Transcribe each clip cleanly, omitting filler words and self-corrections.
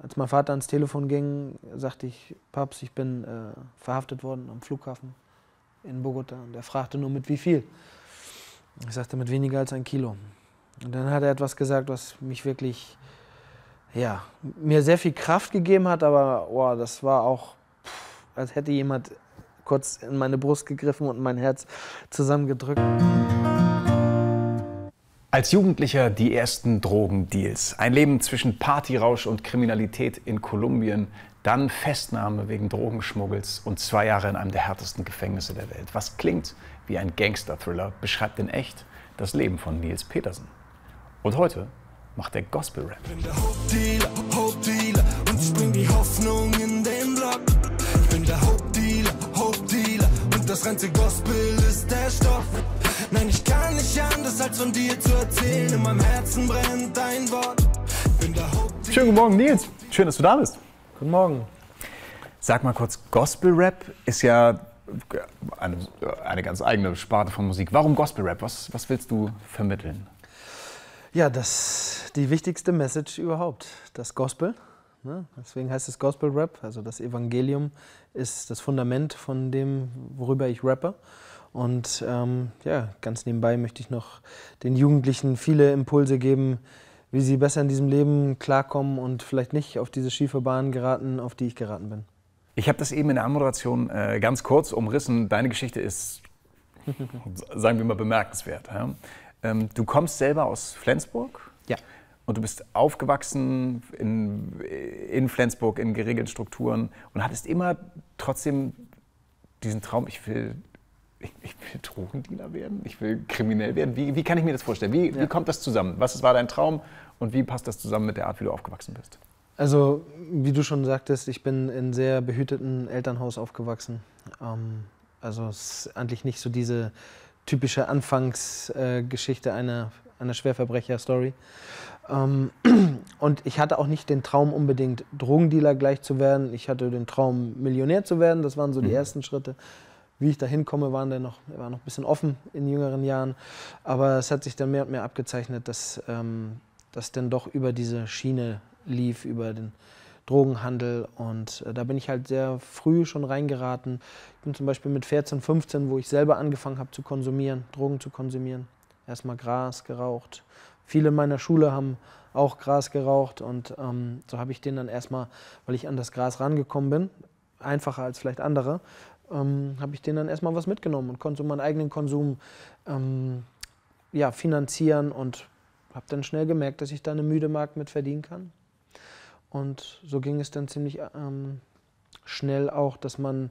Als mein Vater ans Telefon ging, sagte ich: Paps, ich bin verhaftet worden am Flughafen in Bogota. Und er fragte nur, mit wie viel? Ich sagte, mit weniger als 1 Kilo. Und dann hat er etwas gesagt, was mich wirklich, ja, mir sehr viel Kraft gegeben hat, aber oh, das war auch, als hätte jemand kurz in meine Brust gegriffen und mein Herz zusammengedrückt. Als Jugendlicher die ersten Drogendeals. Ein Leben zwischen Partyrausch und Kriminalität in Kolumbien. Dann Festnahme wegen Drogenschmuggels und 2 Jahre in einem der härtesten Gefängnisse der Welt. Was klingt wie ein Gangster-Thriller, beschreibt in echt das Leben von Nils Petersen. Und heute macht er Gospel-Rap. Ich bin der Hauptdealer und ich bring die Hoffnung in den Block. Ich bin der Hauptdealer und das reinste Gospel ist der Stoff. Nein, ich kann nicht anders als von dir zu erzählen. In meinem Herzen brennt dein Wort. Ich bin der Hauptdealer. Schönen guten Morgen, Nils. Schön, dass du da bist. Guten Morgen. Sag mal kurz, Gospel-Rap ist ja eine ganz eigene Sparte von Musik. Warum Gospel-Rap? Was willst du vermitteln? Ja, das die wichtigste Message überhaupt, das Gospel. Ne? Deswegen heißt es Gospel-Rap. Also das Evangelium ist das Fundament von dem, worüber ich rappe. Und ja, ganz nebenbei möchte ich noch den Jugendlichen viele Impulse geben, wie sie besser in diesem Leben klarkommen und vielleicht nicht auf diese schiefe Bahn geraten, auf die ich geraten bin. Ich habe das eben in der Anmoderation ganz kurz umrissen. Deine Geschichte ist, sagen wir mal, bemerkenswert. Ja? Du kommst selber aus Flensburg. Ja. Und du bist aufgewachsen in Flensburg, in geregelten Strukturen und hattest immer trotzdem diesen Traum, ich will Drogendealer werden, ich will kriminell werden. Wie kann ich mir das vorstellen? Wie kommt das zusammen? Was war dein Traum und wie passt das zusammen mit der Art, wie du aufgewachsen bist? Also, wie du schon sagtest, ich bin in sehr behüteten Elternhaus aufgewachsen. Also es ist eigentlich nicht so diese typische Anfangsgeschichte einer Schwerverbrecher-Story. Und ich hatte auch nicht den Traum, unbedingt Drogendealer gleich zu werden. Ich hatte den Traum, Millionär zu werden. Das waren so die ersten Schritte. Wie ich da hinkomme, war noch ein bisschen offen in jüngeren Jahren. Aber es hat sich dann mehr und mehr abgezeichnet, dass das dann doch über diese Schiene lief, über den Drogenhandel. Und da bin ich halt sehr früh schon reingeraten. Ich bin zum Beispiel mit 14, 15, wo ich selber angefangen habe zu konsumieren, Drogen zu konsumieren. Erstmal Gras geraucht. Viele in meiner Schule haben auch Gras geraucht und so habe ich den dann erstmal, weil ich an das Gras rangekommen bin, einfacher als vielleicht andere, habe ich denen dann erstmal was mitgenommen und konnte so meinen eigenen Konsum ja, finanzieren und habe dann schnell gemerkt, dass ich da eine müde Mark mit verdienen kann. Und so ging es dann ziemlich schnell auch, dass man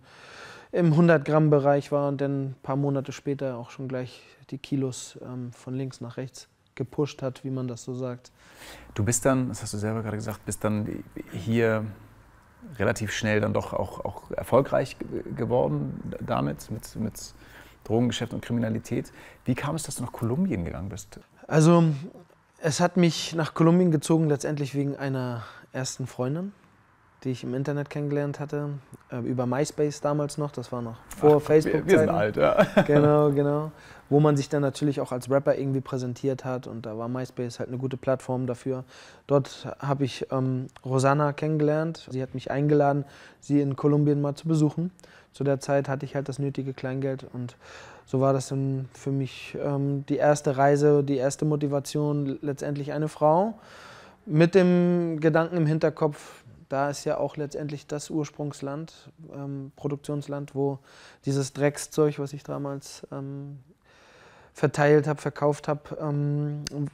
im 100-Gramm-Bereich war und dann ein paar Monate später auch schon gleich die Kilos von links nach rechts gepusht hat, wie man das so sagt. Du bist dann, das hast du selber gerade gesagt, bist dann hier relativ schnell dann doch auch erfolgreich geworden damit, mit Drogengeschäft und Kriminalität. Wie kam es, dass du nach Kolumbien gegangen bist? Also es hat mich nach Kolumbien gezogen, letztendlich wegen einer ersten Freundin, die ich im Internet kennengelernt hatte, über MySpace damals noch, das war noch vor Facebook-Zeiten. Wir sind alt, ja. Genau. Wo man sich dann natürlich auch als Rapper irgendwie präsentiert hat und da war MySpace halt eine gute Plattform dafür. Dort habe ich Rosanna kennengelernt. Sie hat mich eingeladen, sie in Kolumbien mal zu besuchen. Zu der Zeit hatte ich halt das nötige Kleingeld und so war das dann für mich die erste Reise, die erste Motivation, letztendlich eine Frau mit dem Gedanken im Hinterkopf, da ist ja auch letztendlich das Ursprungsland, Produktionsland, wo dieses Dreckszeug, was ich damals verteilt habe, verkauft habe,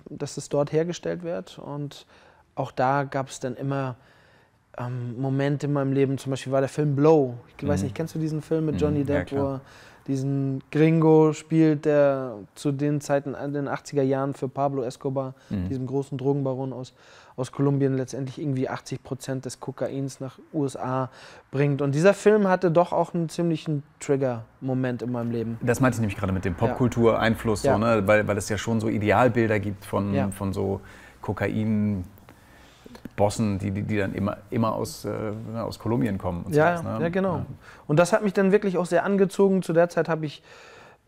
dass es dort hergestellt wird. Und auch da gab es dann immer Momente in meinem Leben, zum Beispiel war der Film Blow. Ich weiß nicht, kennst du diesen Film mit Johnny Depp, wo er diesen Gringo spielt, der zu den Zeiten in den 80er Jahren für Pablo Escobar, diesem großen Drogenbaron aus Kolumbien, letztendlich irgendwie 80% des Kokains nach USA bringt. Und dieser Film hatte doch auch einen ziemlichen Trigger-Moment in meinem Leben. Das meinte ich nämlich gerade mit dem Popkultur-Einfluss, so, ne? weil es ja schon so Idealbilder gibt von so Kokain- Bossen, die dann immer aus Kolumbien kommen. Und Ja, sowas, ne? ja, genau. Ja. Und das hat mich dann wirklich auch sehr angezogen. Zu der Zeit habe ich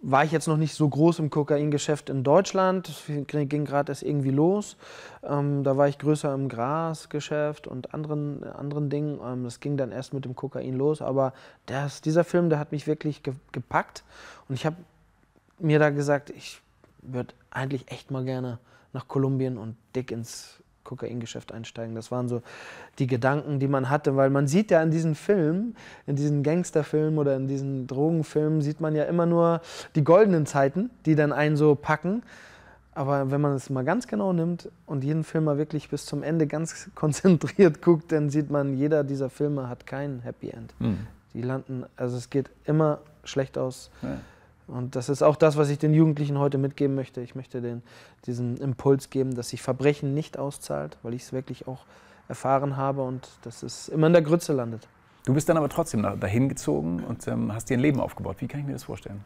war ich jetzt noch nicht so groß im Kokaingeschäft in Deutschland. Das ging gerade erst irgendwie los. Da war ich größer im Grasgeschäft und anderen Dingen. Das ging dann erst mit dem Kokain los. Aber dieser Film, der hat mich wirklich gepackt. Und ich habe mir da gesagt, ich würde eigentlich echt mal gerne nach Kolumbien und dick ins Kokaingeschäft einsteigen. Das waren so die Gedanken, die man hatte, weil man sieht ja in diesen Filmen, in diesen Gangsterfilmen oder in diesen Drogenfilmen, sieht man ja immer nur die goldenen Zeiten, die dann einen so packen. Aber wenn man es mal ganz genau nimmt und jeden Film mal wirklich bis zum Ende ganz konzentriert guckt, dann sieht man, jeder dieser Filme hat kein Happy End. Die landen, also es geht immer schlecht aus. Ja. Und das ist auch das, was ich den Jugendlichen heute mitgeben möchte. Ich möchte denen diesen Impuls geben, dass sich Verbrechen nicht auszahlt, weil ich es wirklich auch erfahren habe und dass es immer in der Grütze landet. Du bist dann aber trotzdem dahin gezogen und hast dir ein Leben aufgebaut. Wie kann ich mir das vorstellen?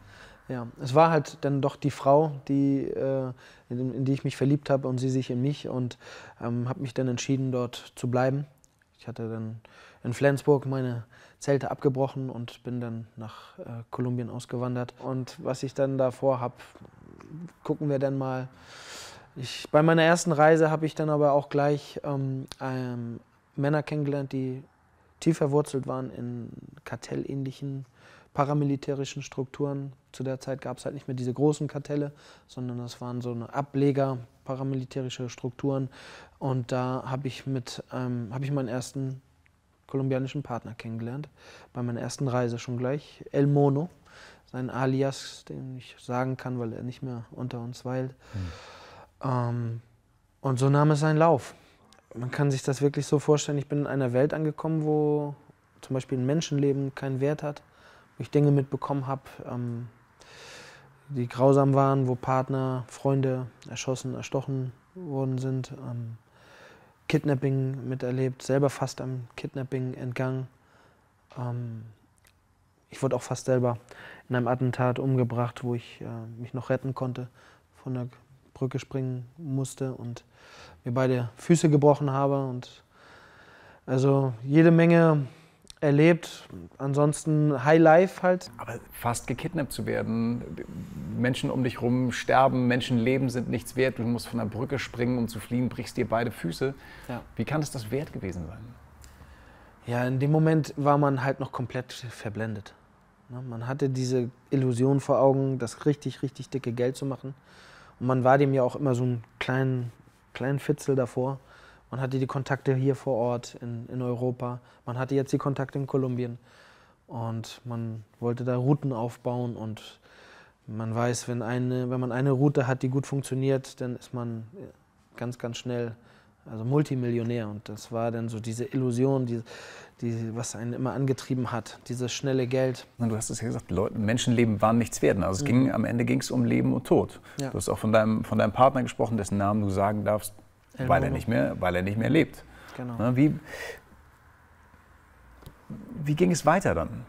Ja, es war halt dann doch die Frau, in die ich mich verliebt habe und sie sich in mich und habe mich dann entschieden, dort zu bleiben. Ich hatte dann in Flensburg meine Zelte abgebrochen und bin dann nach Kolumbien ausgewandert. Und was ich dann davor habe, gucken wir dann mal. Bei meiner ersten Reise habe ich dann aber auch gleich Männer kennengelernt, die tief verwurzelt waren in kartellähnlichen paramilitärischen Strukturen. Zu der Zeit gab es halt nicht mehr diese großen Kartelle, sondern das waren so eine Ableger, paramilitärische Strukturen. Und da habe ich meinen ersten kolumbianischen Partner kennengelernt, bei meiner ersten Reise schon gleich, El Mono, sein Alias, den ich sagen kann, weil er nicht mehr unter uns weilt. Und so nahm es seinen Lauf. Man kann sich das wirklich so vorstellen, ich bin in einer Welt angekommen, wo zum Beispiel ein Menschenleben keinen Wert hat, wo ich Dinge mitbekommen habe, die grausam waren, wo Partner, Freunde erschossen, erstochen worden sind. Kidnapping miterlebt, selber fast am Kidnapping entgangen. Ich wurde auch fast selber in einem Attentat umgebracht, wo ich mich noch retten konnte, von der Brücke springen musste und mir beide Füße gebrochen habe. Und also jede Menge erlebt, ansonsten High Life halt. Aber fast gekidnappt zu werden, Menschen um dich rum sterben, Menschenleben sind nichts wert, du musst von der Brücke springen, um zu fliehen, brichst dir beide Füße. Ja. Wie kann es das wert gewesen sein? Ja, in dem Moment war man halt noch komplett verblendet. Man hatte diese Illusion vor Augen, das richtig, richtig dicke Geld zu machen. Und man war dem ja auch immer so einen kleinen Fitzel davor. Man hatte die Kontakte hier vor Ort in Europa, man hatte jetzt die Kontakte in Kolumbien und man wollte da Routen aufbauen und man weiß, wenn man eine Route hat, die gut funktioniert, dann ist man ganz, ganz schnell Multimillionär und das war dann so diese Illusion, was einen immer angetrieben hat, dieses schnelle Geld. Du hast es ja gesagt, Menschenleben waren nichts wert. Also am Ende ging es um Leben und Tod. Ja. Du hast auch von deinem Partner gesprochen, dessen Namen du sagen darfst. Weil er nicht mehr lebt. Genau. Na, wie ging es weiter dann?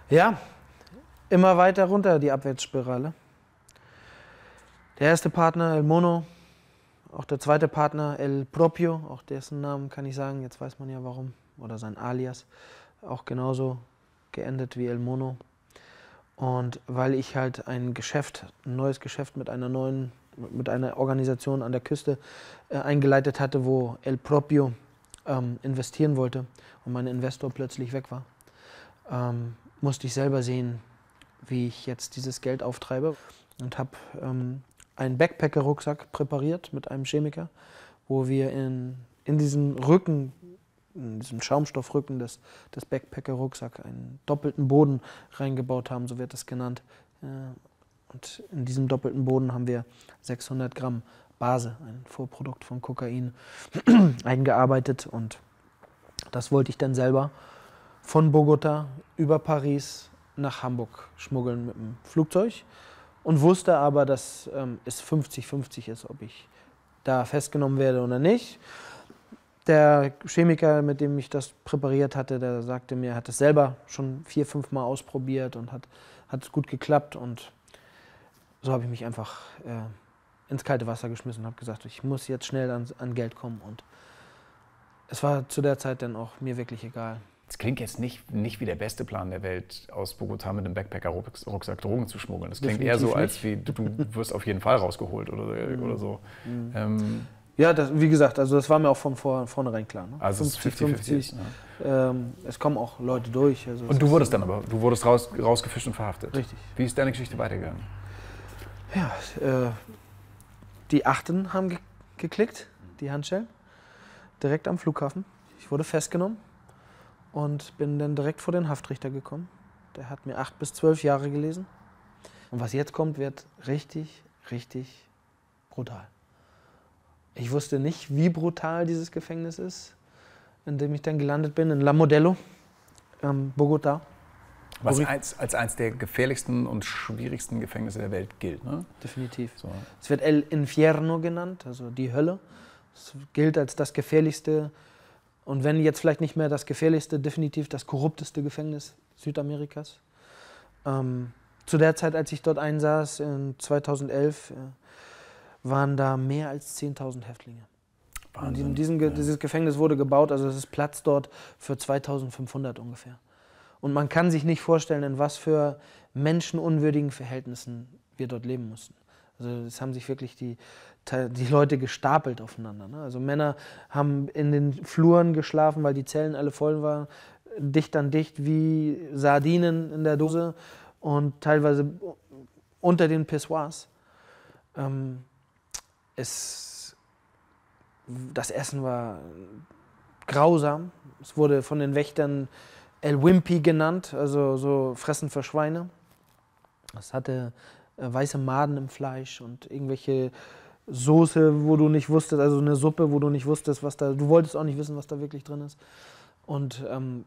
Ja, immer weiter runter die Abwärtsspirale. Der erste Partner El Mono, auch der zweite Partner El Propio, auch dessen Namen kann ich sagen, jetzt weiß man ja warum, oder sein Alias, auch genauso geendet wie El Mono. Und weil ich halt ein neues Geschäft mit einer Organisation an der Küste eingeleitet hatte, wo El Propio investieren wollte und mein Investor plötzlich weg war, musste ich selber sehen, wie ich jetzt dieses Geld auftreibe und habe einen Backpacker-Rucksack präpariert mit einem Chemiker, wo wir in diesem Schaumstoffrücken des Backpacker-Rucksacks einen doppelten Boden reingebaut haben, so wird das genannt. Und in diesem doppelten Boden haben wir 600 Gramm Base, ein Vorprodukt von Kokain, eingearbeitet. Und das wollte ich dann selber von Bogota über Paris nach Hamburg schmuggeln mit dem Flugzeug. Und wusste aber, dass es 50-50 ist, ob ich da festgenommen werde oder nicht. Der Chemiker, mit dem ich das präpariert hatte, der sagte mir, er hat es selber schon 4-5 Mal ausprobiert und hat es gut geklappt. Und so habe ich mich einfach ins kalte Wasser geschmissen und habe gesagt, ich muss jetzt schnell an Geld kommen. Und es war zu der Zeit dann auch mir wirklich egal. Das klingt jetzt nicht wie der beste Plan der Welt, aus Bogotá mit einem Backpacker-Rucksack Drogen zu schmuggeln. Das klingt eher so, als wie du wirst auf jeden Fall rausgeholt oder so. Ja, wie gesagt, also das war mir auch von vornherein klar. Ne? Also 50-50. Es kommen auch Leute durch. Also und du wurdest rausgefischt und verhaftet. Richtig. Wie ist deine Geschichte weitergegangen? Ja, die Achten haben geklickt, die Handschellen, direkt am Flughafen. Ich wurde festgenommen und bin dann direkt vor den Haftrichter gekommen. Der hat mir 8 bis 12 Jahre gelesen. Und was jetzt kommt, wird richtig, richtig brutal. Ich wusste nicht, wie brutal dieses Gefängnis ist, in dem ich dann gelandet bin, in La Modelo, Bogotá. Was als eines der gefährlichsten und schwierigsten Gefängnisse der Welt gilt, ne? Definitiv. So. Es wird El Infierno genannt, also die Hölle. Es gilt als das gefährlichste und wenn jetzt vielleicht nicht mehr das gefährlichste, definitiv das korrupteste Gefängnis Südamerikas. Zu der Zeit, als ich dort einsaß, in 2011, waren da mehr als 10.000 Häftlinge. Wahnsinn. Und dieses Gefängnis wurde gebaut, also es ist Platz dort für 2.500 ungefähr. Und man kann sich nicht vorstellen, in was für menschenunwürdigen Verhältnissen wir dort leben mussten. Also es haben sich wirklich die Leute gestapelt aufeinander. Ne? Also Männer haben in den Fluren geschlafen, weil die Zellen alle voll waren, dicht an dicht wie Sardinen in der Dose und teilweise unter den Pissoirs. Das Essen war grausam. Es wurde von den Wächtern El Wimpy genannt, also so Fressen für Schweine. Es hatte weiße Maden im Fleisch und irgendwelche Soße, wo du nicht wusstest, also eine Suppe, wo du nicht wusstest, du wolltest auch nicht wissen, was da wirklich drin ist. Und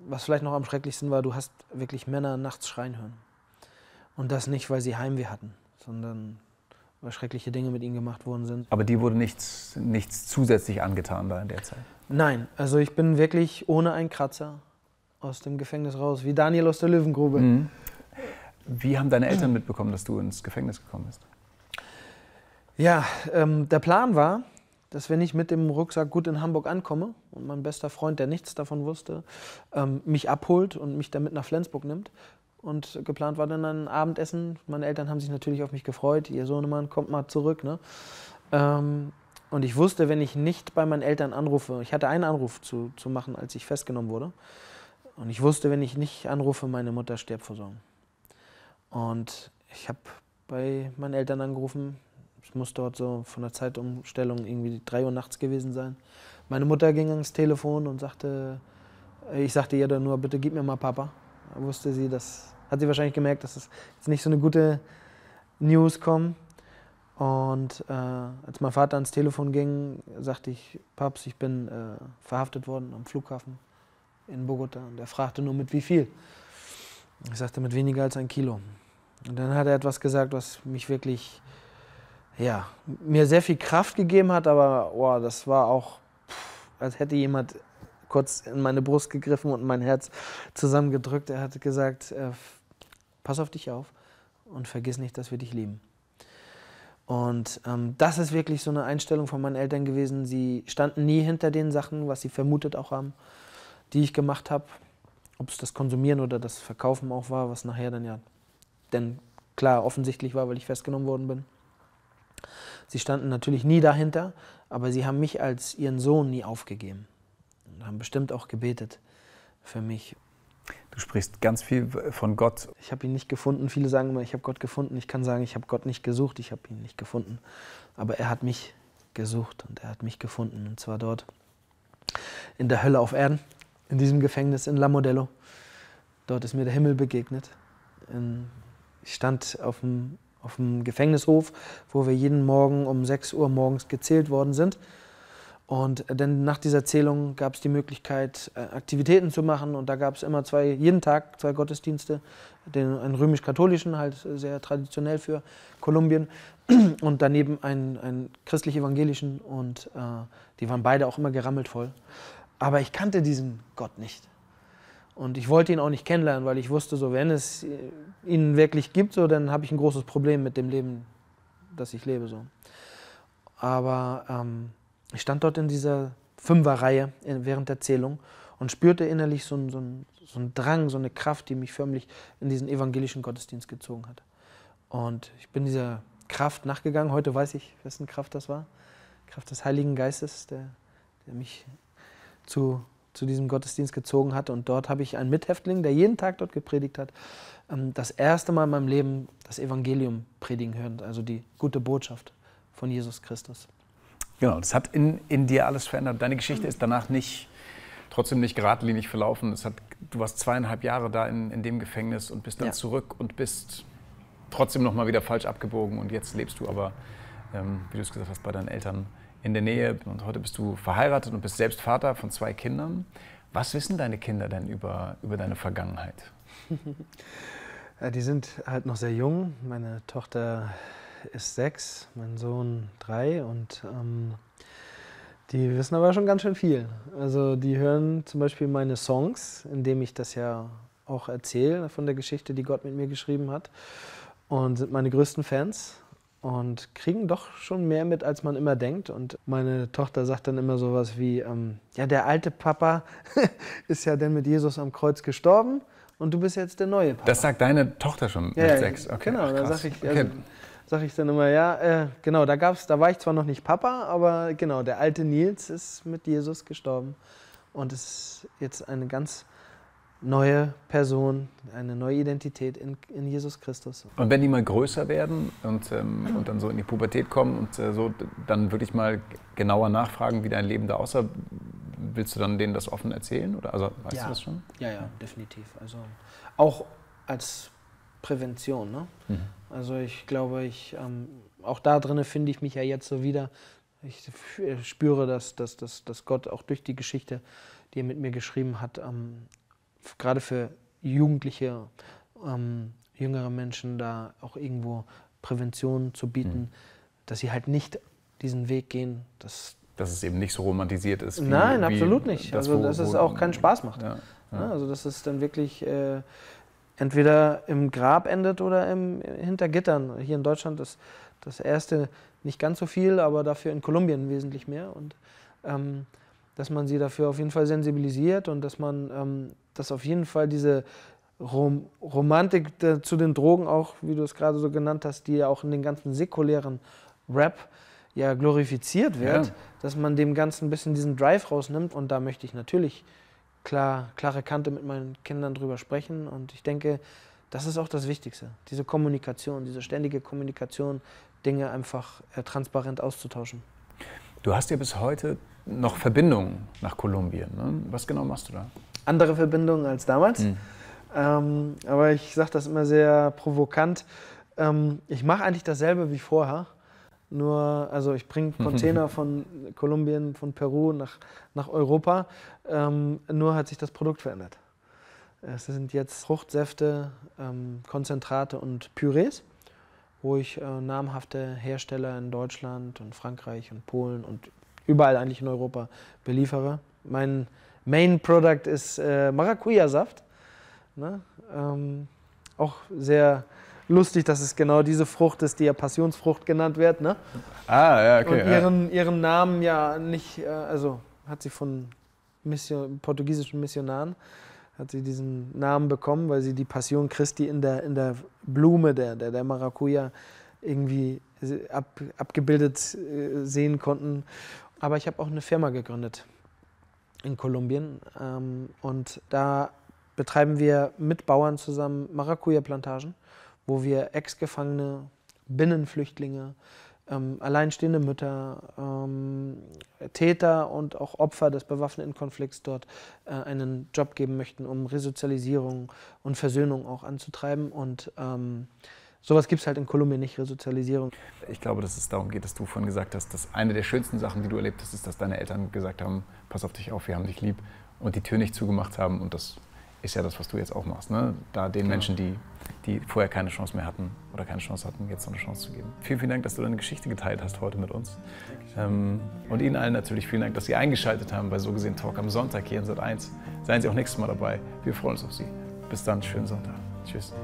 was vielleicht noch am schrecklichsten war, du hast wirklich Männer nachts schreien hören. Und das nicht, weil sie Heimweh hatten, sondern weil schreckliche Dinge mit ihnen gemacht worden sind. Aber dir wurde nichts zusätzlich angetan da in der Zeit? Nein, also ich bin wirklich ohne einen Kratzer aus dem Gefängnis raus, wie Daniel aus der Löwengrube. Mhm. Wie haben deine Eltern mitbekommen, dass du ins Gefängnis gekommen bist? Ja, der Plan war, dass wenn ich mit dem Rucksack gut in Hamburg ankomme und mein bester Freund, der nichts davon wusste, mich abholt und mich damit nach Flensburg nimmt. Und geplant war dann ein Abendessen. Meine Eltern haben sich natürlich auf mich gefreut. Ihr Sohnemann kommt mal zurück. Ne? Und ich wusste, wenn ich nicht bei meinen Eltern anrufe, ich hatte einen Anruf zu machen, als ich festgenommen wurde. Und ich wusste, wenn ich nicht anrufe, meine Mutter stirbt vor Sorgen. Und ich habe bei meinen Eltern angerufen. Es muss dort so von der Zeitumstellung irgendwie 3 Uhr nachts gewesen sein. Meine Mutter ging ans Telefon und ich sagte ihr dann nur, bitte gib mir mal Papa. Da wusste sie, hat sie wahrscheinlich gemerkt, dass es jetzt nicht so eine gute News kommt. Und als mein Vater ans Telefon ging, sagte ich, Paps, ich bin verhaftet worden am Flughafen in Bogotá. Und er fragte nur, mit wie viel? Ich sagte, mit weniger als 1 Kilo. Und dann hat er etwas gesagt, was mich wirklich, mir sehr viel Kraft gegeben hat, aber das war auch, als hätte jemand kurz in meine Brust gegriffen und mein Herz zusammengedrückt. Er hat gesagt, pass auf dich auf und vergiss nicht, dass wir dich lieben. Und das ist wirklich so eine Einstellung von meinen Eltern gewesen. Sie standen nie hinter den Sachen, was sie vermutet auch haben, die ich gemacht habe. Ob es das Konsumieren oder das Verkaufen auch war, was nachher dann klar offensichtlich war, weil ich festgenommen worden bin. Sie standen natürlich nie dahinter, aber sie haben mich als ihren Sohn nie aufgegeben. Und haben bestimmt auch gebetet für mich. Du sprichst ganz viel von Gott. Ich habe ihn nicht gefunden. Viele sagen immer, ich habe Gott gefunden. Ich kann sagen, ich habe Gott nicht gesucht, ich habe ihn nicht gefunden. Aber er hat mich gesucht und er hat mich gefunden. Und zwar dort in der Hölle auf Erden, in diesem Gefängnis in La Modelo. Dort ist mir der Himmel begegnet. Ich stand auf dem Gefängnishof, wo wir jeden Morgen um 6 Uhr morgens gezählt worden sind. Und dann nach dieser Zählung gab es die Möglichkeit, Aktivitäten zu machen. Und da gab es immer jeden Tag 2 Gottesdienste, einen römisch-katholischen, halt sehr traditionell für Kolumbien, und daneben einen christlich-evangelischen. Und die waren beide auch immer gerammelt voll. Aber ich kannte diesen Gott nicht. Und ich wollte ihn auch nicht kennenlernen, weil ich wusste, so, wenn es ihn wirklich gibt, so, dann habe ich ein großes Problem mit dem Leben, das ich lebe. So. Aber ich stand dort in dieser 5er-Reihe während der Zählung und spürte innerlich so einen Drang, so eine Kraft, die mich förmlich in diesen evangelischen Gottesdienst gezogen hat. Und ich bin dieser Kraft nachgegangen. Heute weiß ich, wessen Kraft das war. Kraft des Heiligen Geistes, der mich zu diesem Gottesdienst gezogen hat. Und dort habe ich einen Mithäftling, der jeden Tag dort gepredigt hat, das erste Mal in meinem Leben das Evangelium predigen hören, also die gute Botschaft von Jesus Christus. Genau, das hat in dir alles verändert. Deine Geschichte ist danach trotzdem nicht geradlinig verlaufen. Du warst 2,5 Jahre da in dem Gefängnis und bist dann zurück und bist trotzdem noch mal wieder falsch abgebogen. Und jetzt lebst du aber, wie du es gesagt hast, bei deinen Eltern in der Nähe. Und heute bist du verheiratet und bist selbst Vater von 2 Kindern. Was wissen deine Kinder denn über deine Vergangenheit? Ja, die sind halt noch sehr jung. Meine Tochter ist 6, mein Sohn 3 und die wissen aber schon ganz schön viel. Also die hören zum Beispiel meine Songs, in denen ich das ja auch erzähle von der Geschichte, die Gott mit mir geschrieben hat, und sind meine größten Fans und kriegen doch schon mehr mit, als man immer denkt. Und meine Tochter sagt dann immer sowas wie, ja, der alte Papa ist ja dann mit Jesus am Kreuz gestorben und du bist jetzt der neue Papa. Das sagt deine Tochter schon mit 6? Okay, genau, da sage ich dann immer, ja, genau, da war ich zwar noch nicht Papa, aber genau, der alte Nils ist mit Jesus gestorben und es ist jetzt eine ganz neue Person, eine neue Identität in Jesus Christus. Und wenn die mal größer werden und dann so in die Pubertät kommen und so dann wirklich mal genauer nachfragen, wie dein Leben da aussah, willst du dann denen das offen erzählen? Oder also weißt du das schon? Ja, definitiv. Also auch als Prävention, ne? Mhm. Also ich glaube, auch da drin finde ich mich ja jetzt so wieder. Ich spüre, dass Gott auch durch die Geschichte, die er mit mir geschrieben hat, gerade für Jugendliche, jüngere Menschen da auch irgendwo Prävention zu bieten, dass sie halt nicht diesen Weg gehen. Dass es eben nicht so romantisiert ist. Nein, absolut nicht. Dass es auch keinen Spaß macht. Ja. Also dass es dann wirklich entweder im Grab endet oder hinter Gittern. Hier in Deutschland das erste nicht ganz so viel, aber dafür in Kolumbien wesentlich mehr. Und dass man sie dafür auf jeden Fall sensibilisiert und dass man dass auf jeden Fall diese Romantik zu den Drogen auch, wie du es gerade so genannt hast, die ja auch in den ganzen säkulären Rap ja glorifiziert wird, dass man dem Ganzen ein bisschen diesen Drive rausnimmt. Und da möchte ich natürlich klare Kante mit meinen Kindern drüber sprechen. Und ich denke, das ist auch das Wichtigste, diese Kommunikation, diese ständige Kommunikation, Dinge einfach transparent auszutauschen. Du hast ja bis heute noch Verbindungen nach Kolumbien. Ne? Was genau machst du da? Andere Verbindungen als damals. Aber ich sage das immer sehr provokant. Ich mache eigentlich dasselbe wie vorher. Nur, also ich bringe Container von Kolumbien, von Peru nach Europa. Nur hat sich das Produkt verändert. Es sind jetzt Fruchtsäfte, Konzentrate und Pürees, wo ich namhafte Hersteller in Deutschland und Frankreich und Polen und überall eigentlich in Europa beliefere. Mein Main Product ist Maracuja-Saft. Ne? Auch sehr lustig, dass es genau diese Frucht ist, die ja Passionsfrucht genannt wird. Ne? Ah, ja, okay. Und ihren Namen ja nicht, also hat sie von portugiesischen Missionaren, hat sie diesen Namen bekommen, weil sie die Passion Christi in der Blume der Maracuja irgendwie abgebildet sehen konnten. Aber ich habe auch eine Firma gegründet in Kolumbien und da betreiben wir mit Bauern zusammen Maracuja-Plantagen, wo wir Ex-Gefangene, Binnenflüchtlinge, alleinstehende Mütter, Täter und auch Opfer des bewaffneten Konflikts dort einen Job geben möchten, um Resozialisierung und Versöhnung auch anzutreiben. Und sowas gibt es halt in Kolumbien nicht, Resozialisierung. Ich glaube, dass es darum geht, dass du vorhin gesagt hast, dass eine der schönsten Sachen, die du erlebt hast, ist, dass deine Eltern gesagt haben, pass auf dich auf, wir haben dich lieb, und die Tür nicht zugemacht haben. Und das ist ja das, was du jetzt auch machst, ne? Da den Menschen, die vorher keine Chance mehr hatten oder keine Chance hatten, jetzt noch eine Chance zu geben. Vielen, vielen Dank, dass du deine Geschichte geteilt hast heute mit uns. Und Ihnen allen natürlich vielen Dank, dass Sie eingeschaltet haben bei So gesehen Talk am Sonntag hier in Sat.1. Seien Sie auch nächstes Mal dabei. Wir freuen uns auf Sie. Bis dann, schönen Sonntag. Tschüss.